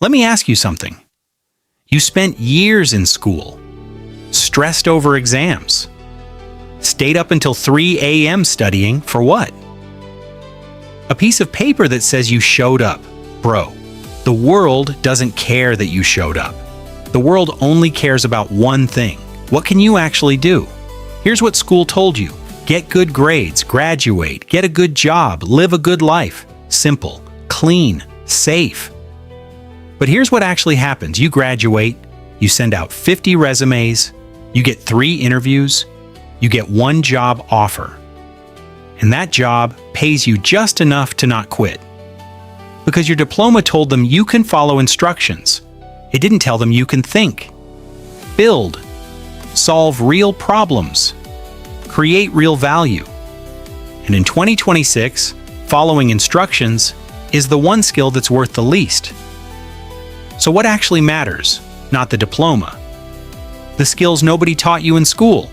Let me ask you something. You spent years in school, stressed over exams, stayed up until 3 a.m. studying for what? A piece of paper that says you showed up. Bro, the world doesn't care that you showed up. The world only cares about one thing. What can you actually do? Here's what school told you. Get good grades, graduate, get a good job, live a good life. Simple, clean, safe. But here's what actually happens. You graduate, you send out 50 resumes, you get 3 interviews, you get 1 job offer. And that job pays you just enough to not quit. Because your diploma told them you can follow instructions. It didn't tell them you can think, build, solve real problems, create real value. And in 2026, following instructions is the one skill that's worth the least. So what actually matters? Not the diploma. The skills nobody taught you in school.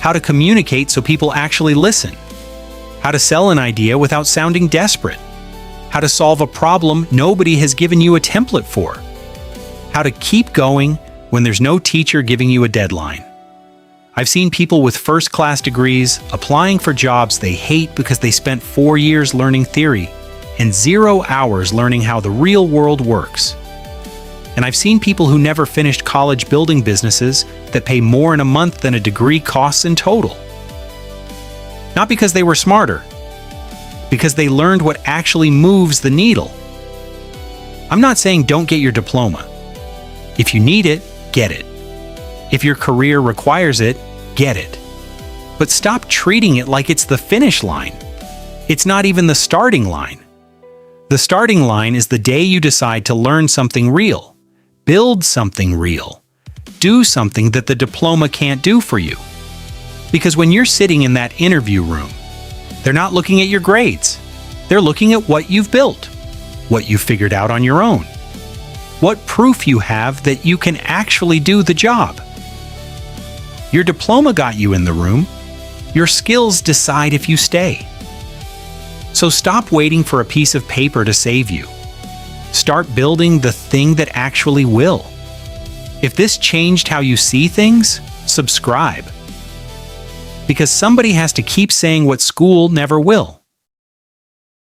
How to communicate so people actually listen. How to sell an idea without sounding desperate. How to solve a problem nobody has given you a template for. How to keep going when there's no teacher giving you a deadline. I've seen people with first-class degrees applying for jobs they hate because they spent 4 years learning theory and 0 hours learning how the real world works. And I've seen people who never finished college building businesses that pay more in a month than a degree costs in total. Not because they were smarter, because they learned what actually moves the needle. I'm not saying don't get your diploma. If you need it, get it. If your career requires it, get it. But stop treating it like it's the finish line. It's not even the starting line. The starting line is the day you decide to learn something real, build something real, do something that the diploma can't do for you. Because when you're sitting in that interview room, they're not looking at your grades. They're looking at what you've built, what you've figured out on your own, what proof you have that you can actually do the job. Your diploma got you in the room. Your skills decide if you stay. So stop waiting for a piece of paper to save you. Start building the thing that actually will. If this changed how you see things, subscribe. Because somebody has to keep saying what school never will.